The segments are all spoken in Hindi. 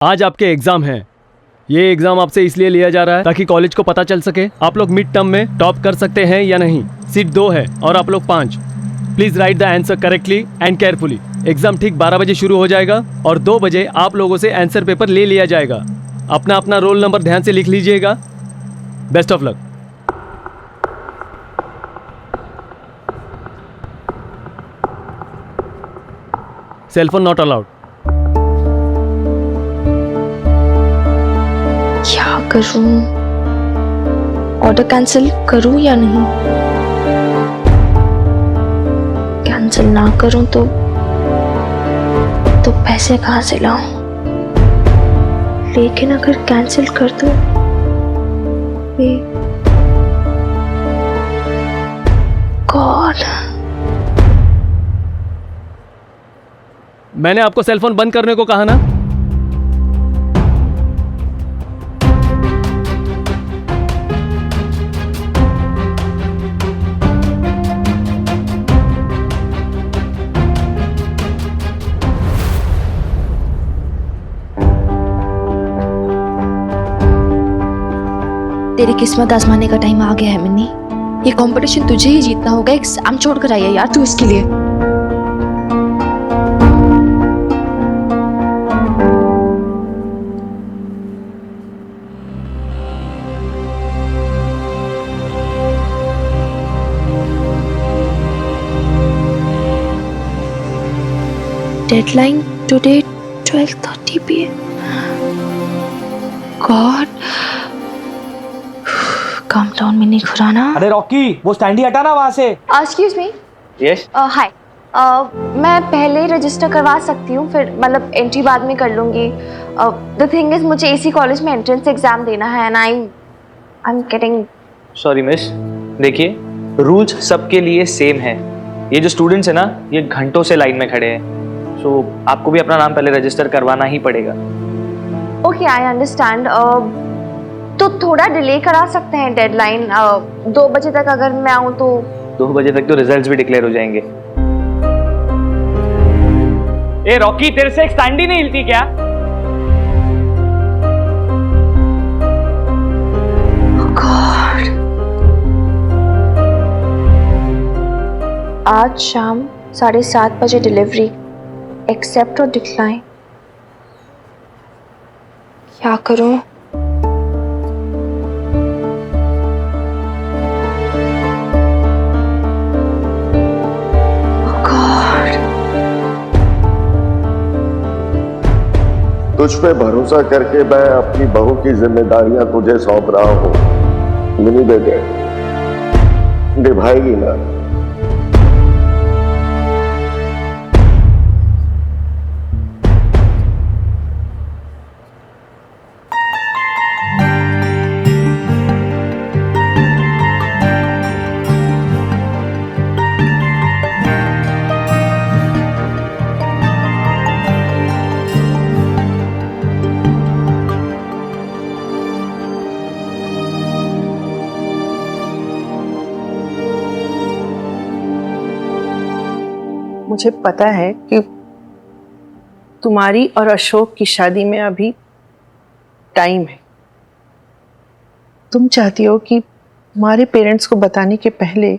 आज आपके एग्जाम हैं। ये एग्जाम आपसे इसलिए लिया जा रहा है ताकि कॉलेज को पता चल सके आप लोग मिड टर्म में टॉप कर सकते हैं या नहीं। सीट 2 है और आप लोग 5। Please right the answer correctly and carefully. Exam ठीक 12 बजे शुरू हो जाएगा और 2 बजे आप लोगों से आंसर पेपर ले लिया जाएगा। अपना अपना रोल नंबर ध्यान से लिख लीजिएगा। Best of luck. Cellphone not allowed. क्या करूं? ऑर्डर कैंसिल करूं या नहीं? कैंसिल ना करूं तो पैसे कहां से लाऊं? लेकिन अगर कैंसिल कर दूं गॉड। मैंने आपको सेलफोन बंद करने को कहा ना। तेरी किस्मत आजमाने का टाइम आ गया है मिन्नी। ये कंपटीशन तुझे ही जीतना होगा। एग्जाम छोड़ कर आई है यार तू इसके लिए। Deadline today 12:30 PM। God, calm down Mini Khurana. अरे रॉकी, वो स्टैंडी हटा ना वहां से। Excuse me. यस। हाय। मैं पहले रजिस्टर करवा सकती हूँ, फिर मतलब एंट्री बाद में कर लूँगी। द थिंग इज मुझे इसी कॉलेज में एंट्रेंस एग्जाम देना है and I am getting. Sorry miss, देखिए रूल्स सबके लिए सेम है। ये जो स्टूडेंट्स है ना, ये घंटों से लाइन में खड़े हैं, सो आपको भी अपना नाम पहले रजिस्टर करवाना ही पड़ेगा। Okay, I understand. तो थोड़ा डिले करा सकते हैं डेडलाइन 2 बजे तक अगर मैं आऊँ तो। 2 बजे तक तो रिजल्ट्स भी डिक्लेयर हो जाएंगे। ए रॉकी, तेरे से एक स्टैंडी नहीं हिलती क्या? गॉड, आज शाम 7:30 बजे डिलीवरी। एक्सेप्ट और डिक्लाइन। क्या करूं? तुझ पे भरोसा करके मैं अपनी बहू की जिम्मेदारियां तुझे सौंप रहा हूं। मिनी बेटे, निभाएगी ना? मुझे पता है कि तुम्हारी और अशोक की शादी में अभी टाइम है। तुम चाहती हो कि तुम्हारे पेरेंट्स को बताने के पहले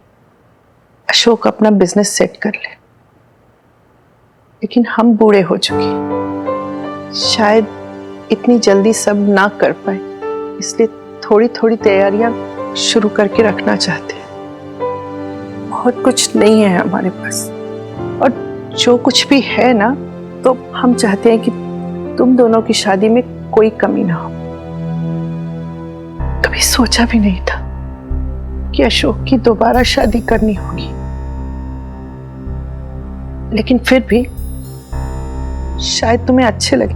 अशोक अपना बिजनेस सेट कर ले, लेकिन हम बूढ़े हो चुके हैं, शायद इतनी जल्दी सब ना कर पाए, इसलिए थोड़ी थोड़ी तैयारियां शुरू करके रखना चाहते हैं। बहुत कुछ नहीं है हमारे पास, और जो कुछ भी है ना, तो हम चाहते हैं कि तुम दोनों की शादी में कोई कमी ना हो। कभी सोचा भी नहीं था कि अशोक की दोबारा शादी करनी होगी, लेकिन फिर भी शायद तुम्हें अच्छे लगे।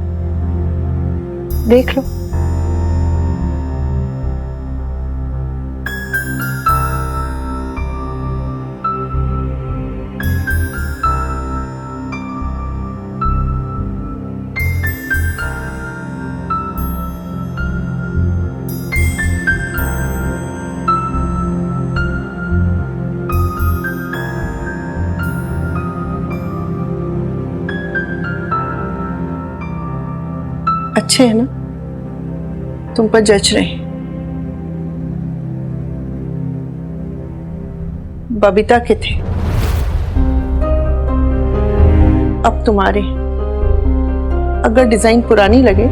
देख लो। अच्छे हैं ना? तुम पर जज रहे हैं। बबीता के थे, अब तुम्हारे। अगर डिजाइन पुरानी लगे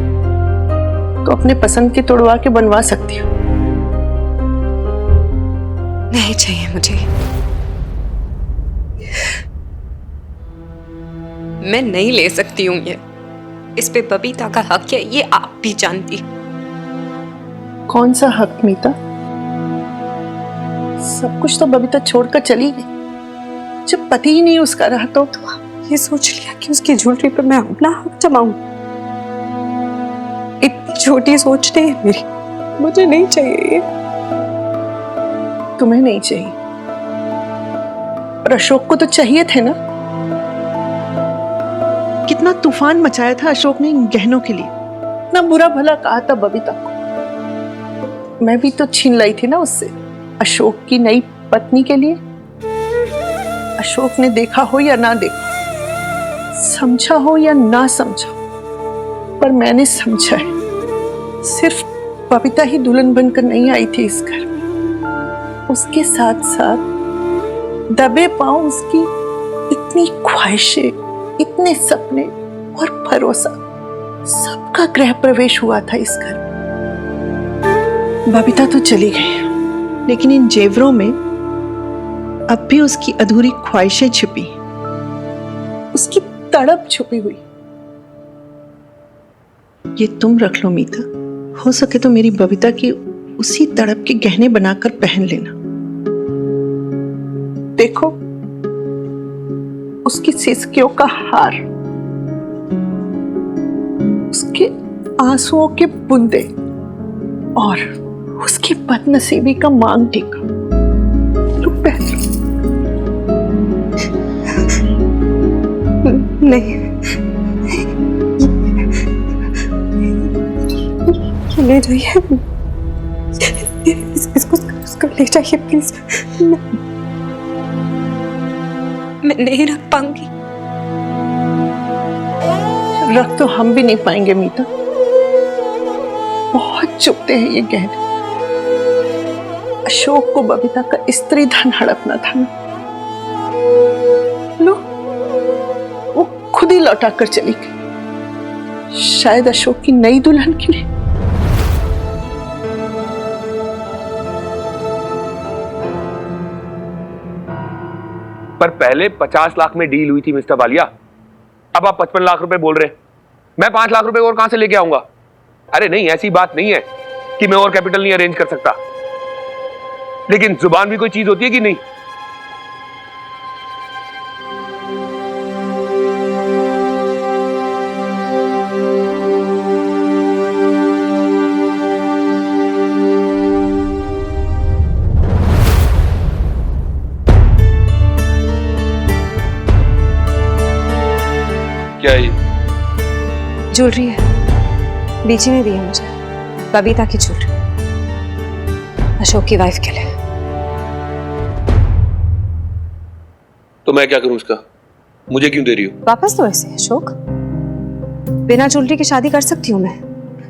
तो अपने पसंद की तोड़वा के बनवा सकती हो। नहीं चाहिए मुझे। मैं नहीं ले सकती हूँ ये। इस पे बबीता का हक है, ये आप भी जानती। कौन सा हक मीता? सब कुछ तो बबीता छोड़कर चली गई। जब पति ही नहीं उसका रहा तो ये सोच लिया कि उसकी ज्वेलरी पे मैं अपना हक जमाऊं। इतनी छोटी सोच नहीं है मेरी। मुझे नहीं चाहिए ये। तुम्हें नहीं चाहिए, और अशोक को तो चाहिए थे ना। कितना तूफान मचाया था अशोक ने इन गहनों के लिए, इतना बुरा भला कहा था बबीता को। मैं भी तो छीन लाई थी ना उससे, अशोक की नई पत्नी के लिए। अशोक ने देखा हो या ना देखा, समझा हो या ना समझा, पर मैंने समझा है। सिर्फ बबीता ही दुल्हन बनकर नहीं आई थी इस घर में, उसके साथ साथ दबे पांव उसकी इतनी ख्वाहिशें, इतने सपने और भरोसा, सबका गृह प्रवेश हुआ था इस घर में। बबीता तो चली गई, लेकिन इन जेवरों में अब भी उसकी अधूरी ख्वाहिशें छिपी, उसकी तड़प छुपी हुई। ये तुम रख लो मीता, हो सके तो मेरी बबीता की उसी तड़प के गहने बनाकर पहन लेना। देखो, उसकी सिसकियों का हार, उसके आंसुओं के बूंदे और उसकी बदनसीबी का मांग टीका। लो पहन लो। नहीं, ले जाइए। इसको ले जाइए प्लीज। मैं नहीं रख पाऊंगी। रख तो हम भी नहीं पाएंगे मीता, बहुत चुभते हैं ये गहने। अशोक को बबीता का स्त्री धन हड़पना था ना, लो वो खुद ही लौटा कर चली गई, शायद अशोक की नई दुल्हन के लिए। पर पहले 50 लाख में डील हुई थी मिस्टर बालिया, अब आप 55 लाख रुपए बोल रहे हैं। मैं 5 लाख रुपए और कहां से लेके आऊंगा? अरे नहीं, ऐसी बात नहीं है कि मैं और कैपिटल नहीं अरेंज कर सकता, लेकिन जुबान भी कोई चीज होती है कि नहीं? क्या है? ज्वेलरी है, बीची ने दी है मुझे, बबीता की ज्वेलरी, अशोक की वाइफ के लिए। तो मैं क्या करूं उसका? मुझे क्यों दे रही हो? वापस तो ऐसे अशोक, बिना ज्वेलरी के शादी कर सकती हूँ मैं।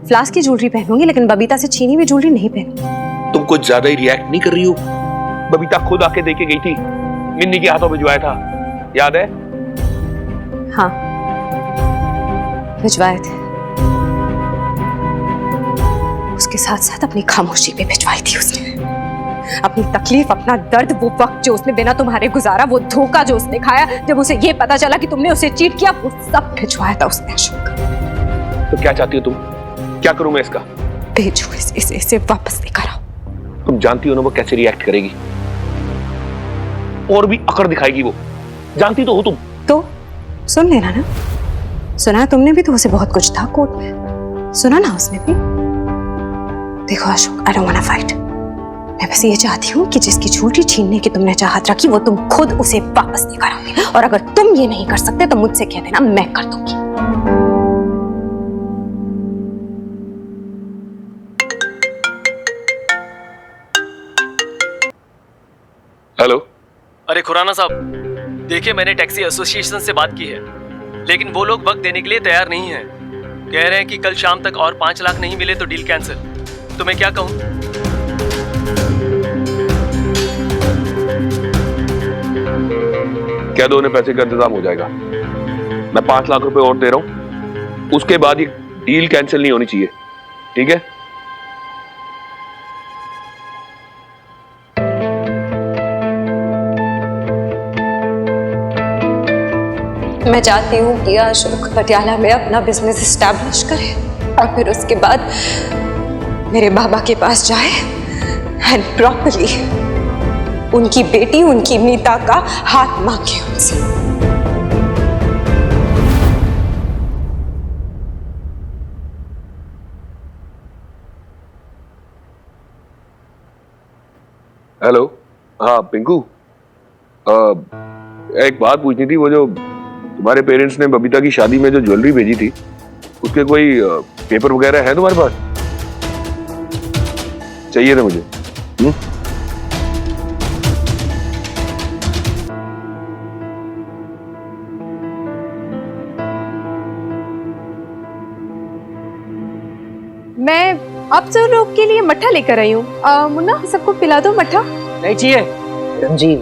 फ्लास्क की ज्वेलरी पहनूंगी, लेकिन बबीता से छीनी हुई ज्वेलरी नहीं पहनूंगी। तुम कुछ ज्यादा ही रिएक्ट नहीं कर रही हो? बबीता खुद आके देके गई थी, मिन्नी के हाथों भिजवाया था, याद है? हाँ, भिजवाए थे। उसके साथ साथ अपनी खामोशी भी भिजवाई थी उसने। अपनी तकलीफ, अपना दर्द, वो वक्त जो उसने बिना तुम्हारे गुजारा, वो धोखा जो उसने खाया जब उसे ये पता चला कि तुमने उसे चीट किया, वो सब भिजवाया था उसने अशोक। तो क्या चाहती हो तुम? क्या करूं मैं इसका? भेजो इसे वापस लेकर आओ। तुम जानती हो ना वो कैसे रिएक्ट करेगी, और भी अकड़ दिखाएगी वो, जानती तो हो तुम। तो सुन लेना ना, सुना तुमने भी तो उसे बहुत कुछ था कोर्ट में, सुना ना उसने भी। देखो Ashok, I don't want to fight. मैं बस ये चाहती हूँ कि जिसकी ज्वेलरी छीनने की तुमने चाहत रखी, वो तुम खुद उसे वापस लेकर आओगे। और अगर तुम ये नहीं कर सकते तो मुझसे कह देना, मैं कर दूंगी। हेलो। अरे खुराना साहब, देखिए मैंने टैक्सी एसोसिएशन से बात की है, लेकिन वो लोग वक्त देने के लिए तैयार नहीं है। कह रहे हैं कि कल शाम तक और 5 लाख नहीं मिले तो डील कैंसिल। तो मैं क्या कहूँ? कह दो उन्हें पैसे का इंतजाम हो जाएगा। मैं 5 लाख रुपए और दे रहा हूं, उसके बाद ये डील कैंसिल नहीं होनी चाहिए, ठीक है? मैं चाहती हूँ कि अशोक पटियाला में अपना बिजनेस एस्टैब्लिश करे और फिर उसके बाद मेरे बाबा के पास जाए एंड प्रॉपर्ली उनकी बेटी, उनकी मीता का हाथ मांगे उनसे। हेलो, हाँ पिंकू, एक बात पूछनी थी। वो जो तुम्हारे पेरेंट्स ने बबीता की शादी में जो ज्वेलरी भेजी थी, उसके कोई पेपर वगैरह है तुम्हारे पास? चाहिए था मुझे। मैं आप सब लोग के लिए मट्ठा लेकर आई हूँ। मुन्ना, सबको पिला दो मट्ठा। नहीं चाहिए मैडम जी,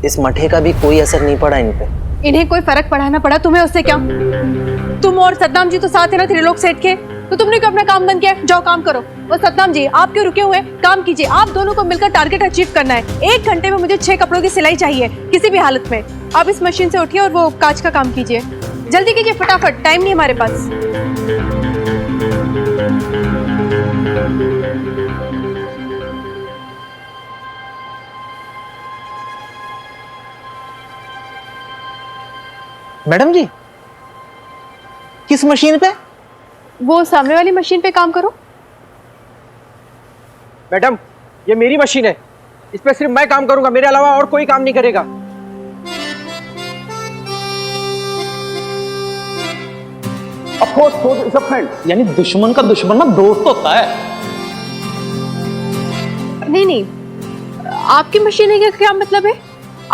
इस मठे का भी कोई असर नहीं पड़ा इन पे। इन्हें कोई फर्क पड़ा ना पड़ा, तुम्हें उससे क्या? तुम और सतनाम जी तो साथ है ना त्रिलोक सेठ के, तो तुमने क्यों अपना काम बंद किया? जाओ काम करो। और सतनाम जी, आप क्यों रुके हुए? काम कीजिए। आप दोनों को मिलकर टारगेट अचीव करना है। 1 घंटे में मुझे 6 कपड़ों की सिलाई चाहिए किसी भी हालत में। आप इस मशीन से उठिए और वो कांच का काम कीजिए। जल्दी कीजिए, फटाफट, टाइम नहीं हमारे पास। मैडम जी, किस मशीन पे? वो सामने वाली मशीन पे काम करो। मैडम, ये मेरी मशीन है, इस पे सिर्फ मैं काम करूंगा, मेरे अलावा और कोई काम नहीं करेगा। Of course, foe is a friend. यानी दुश्मन का दुश्मन ना दोस्त होता है। नहीं नहीं, आपकी मशीन है क्या मतलब है?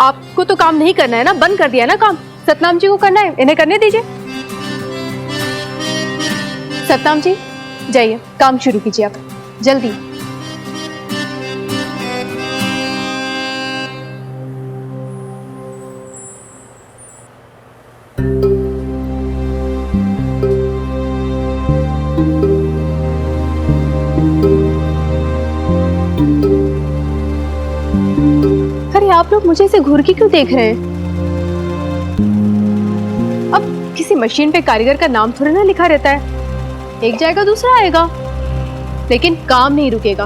आपको तो काम नहीं करना है ना, बंद कर दिया ना काम। सतनाम जी को करना है, इन्हें करने दीजिए। सतनाम जी जाइए, काम शुरू कीजिए आप जल्दी। अरे आप लोग मुझे ऐसे घूर के क्यों देख रहे हैं? अब किसी मशीन पे कारीगर का नाम थोड़ी ना लिखा रहता है। एक जाएगा दूसरा आएगा, लेकिन काम नहीं रुकेगा।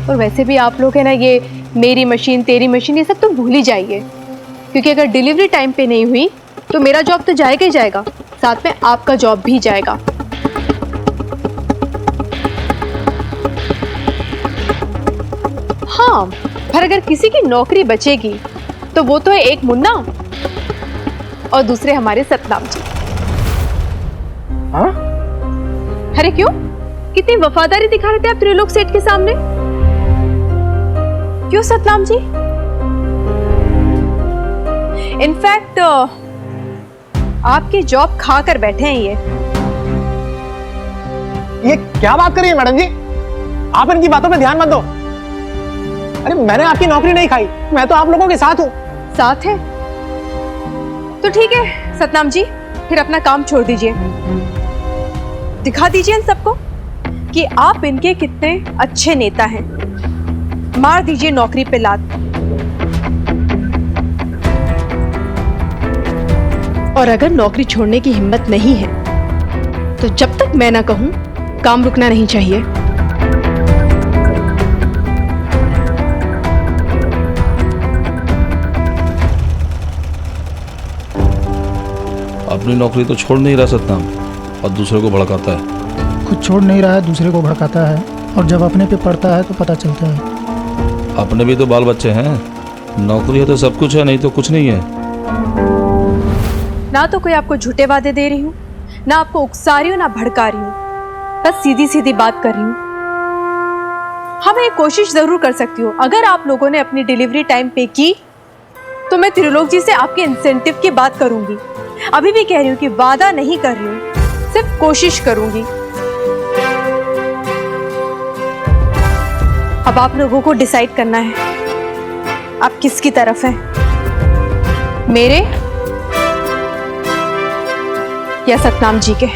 और वैसे भी आप लोग है ना, ये मेरी मशीन तेरी मशीन ये सब तो भूल ही जाइए, क्योंकि अगर डिलीवरी टाइम पे नहीं हुई तो मेरा जॉब तो जाएगा ही जाएगा, साथ में आपका जॉब भी जाएगा। हाँ, पर अगर किसी की नौकरी बचेगी तो वो तो है एक मुन्ना और दूसरे हमारे सतनाम जी। हाँ? अरे क्यों, कितनी वफादारी दिखा रहे थे आप त्रिलोक सेठ के सामने? क्यों सतनाम जी? इनफैक्ट आपकी जॉब खा कर बैठे हैं ये क्या बात कर रही है मैडम जी? आप इनकी बातों पे ध्यान मत दो। अरे मैंने आपकी नौकरी नहीं खाई, मैं तो आप लोगों के साथ हूँ। साथ है तो ठीक है सतनाम जी, फिर अपना काम छोड़ दीजिए। दिखा दीजिए इन सबको कि आप इनके कितने अच्छे नेता हैं। मार दीजिए नौकरी पे लात। और अगर नौकरी छोड़ने की हिम्मत नहीं है तो जब तक मैं ना कहूं, काम रुकना नहीं चाहिए। अपनी नौकरी तो छोड़ नहीं रहा सतनाम और दूसरे को भड़काता है। खुद छोड़ नहीं रहा है, दूसरे को भड़काता है, और जब अपने पे पड़ता है तो पता चलता है। अपने भी तो बाल बच्चे हैं, नौकरी है तो सब कुछ है, नहीं तो कुछ नहीं है। ना तो कोई आपको झूठे वादे दे रही हूँ, ना आपको उकसा रही हूँ, ना भड़का रही हूँ, बस सीधी सीधी बात कर रही हूँ। हाँ, मैं एक कोशिश जरूर कर सकती हूँ। अगर आप लोगों ने अपनी डिलीवरी टाइम पे की तो मैं त्रिलोक जी से आपके इंसेंटिव की बात करूंगी। अभी भी कह रही हूँ कि वादा नहीं कर रही हूँ, सिर्फ कोशिश करूंगी। अब आप लोगों को डिसाइड करना है आप किसकी तरफ हैं, मेरे या सतनाम जी के।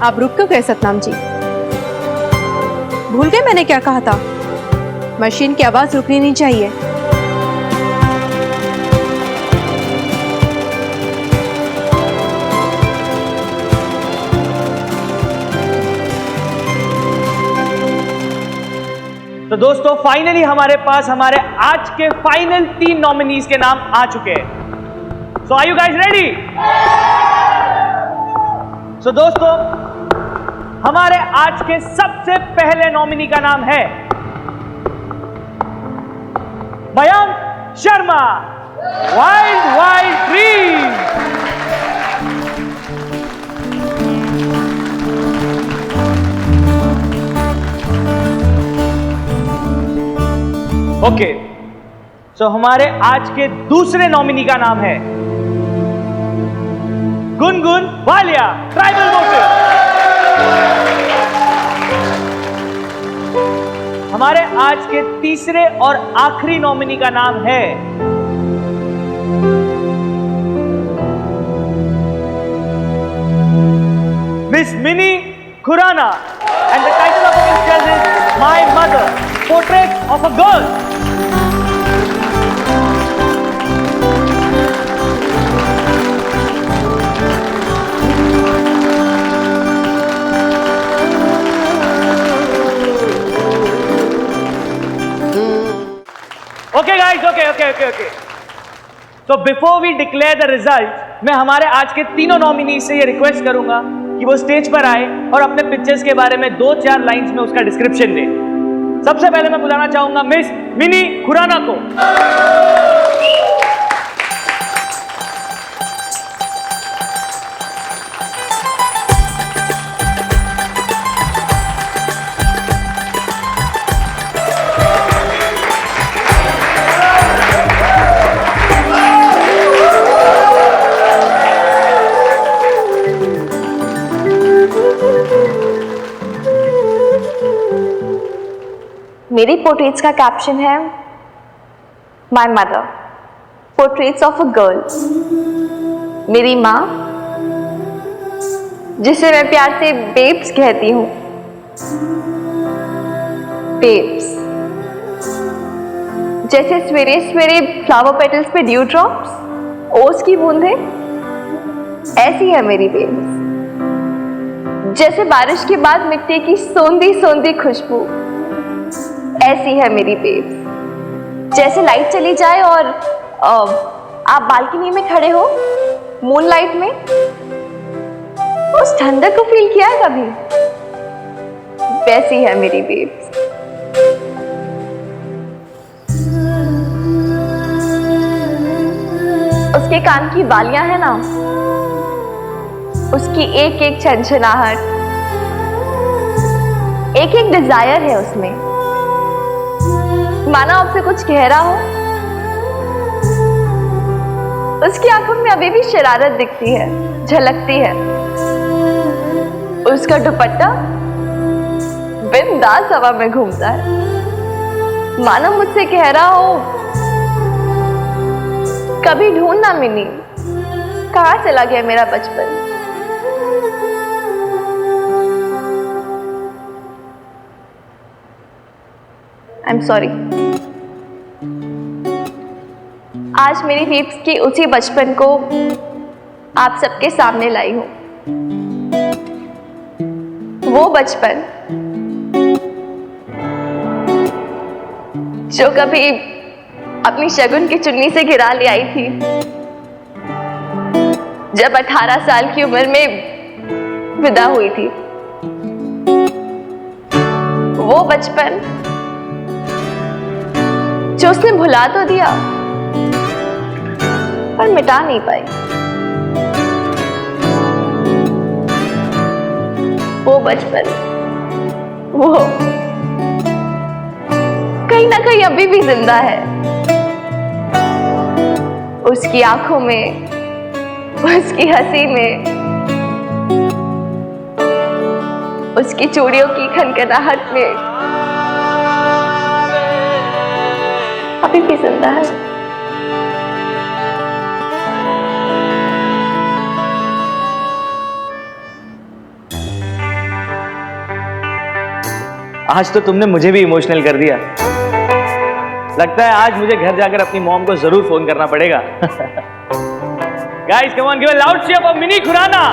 आप रुक क्यों गए सतनाम जी? भूल गए मैंने क्या कहा था? मशीन की आवाज रुकनी नहीं चाहिए। तो दोस्तों फाइनली हमारे पास हमारे आज के फाइनल 3 नॉमिनीज के नाम आ चुके हैं। सो आर यू गाइस रेडी? सो दोस्तों हमारे आज के सबसे पहले नॉमिनी का नाम है Mayank Sharma, wild wild dream. Okay, so हमारे आज के दूसरे नॉमिनी का नाम है गुनगुन वालिया, ट्राइबल वोकर। हमारे आज के तीसरे और आखिरी नॉमिनी का नाम है miss Mini Khurana and the title of the picture is my mother, portrait of a girl. Okay guys, okay. So before we declare the result, मैं हमारे आज के तीनों नॉमिनी से ये रिक्वेस्ट करूंगा कि वो स्टेज पर आए और अपने पिक्चर्स के बारे में 2-4 लाइंस में उसका डिस्क्रिप्शन दे। सबसे पहले मैं बुलाना चाहूंगा मिस मिनी खुराना को। मेरी पोर्ट्रेट्स का कैप्शन है my mother, portraits of a girl. मेरी माँ, जिसे मैं प्यार से बेब्स कहती हूँ, बेब्स। जैसे सवेरे सवेरे फ्लावर पेटल्स पे ड्यू ड्रॉप्स, ओस की बूंदें, ऐसी है मेरी बेब्स। जैसे बारिश के बाद मिट्टी की सोंधी सोंधी खुशबू, ऐसी है मेरी बेब्स। जैसे लाइट चली जाए और आप बालकनी में खड़े हो मूनलाइट में, उस ठंडक को फील किया है कभी? वैसी है मेरी बेब्स। उसके कान की बालियां हैं ना, उसकी एक एक छनछनाहट, एक एक डिजायर है उसमें। माना आपसे कुछ कह रहा हो, उसकी आंखों में अभी भी शरारत दिखती है, झलकती है। उसका दुपट्टा बिंदास हवा में घूमता है। माना मुझसे कह रहा हो, कभी ढूंढना मिनी, कहाँ चला गया मेरा बचपन। I am sorry. आज मेरी बेब्स के उसी बचपन को आप सबके सामने लाई हूं। वो बचपन जो कभी अपनी शगुन की चुन्नी से घिरा ले आई थी, जब 18 साल की उम्र में विदा हुई थी। वो बचपन जो उसने भुला तो दिया पर मिटा नहीं पाई। वो बचपन, वो कहीं ना कहीं अभी भी जिंदा है। उसकी आंखों में, उसकी हंसी में, उसकी चूड़ियों की खनखनाहट में अभी भी जिंदा है। आज तो तुमने मुझे भी इमोशनल कर दिया। लगता है आज मुझे घर जाकर अपनी मॉम को जरूर फोन करना पड़ेगा। Guys come on, give a loud cheer for Mini Khurana.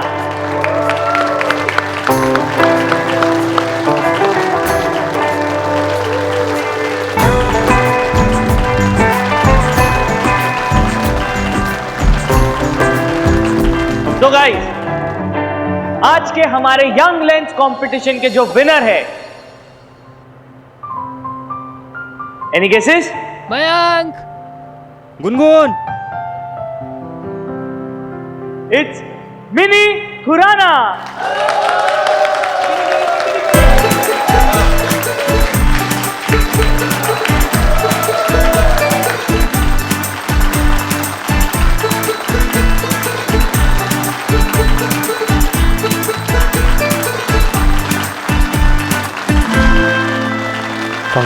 तो गाइस, आज के हमारे यंग लेंस कंपटीशन के जो विनर है, any guesses? Mayank, Gungun, it's Mini Khurana.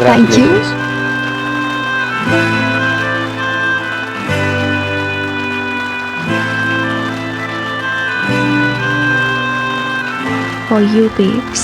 Thank you. For you, babes.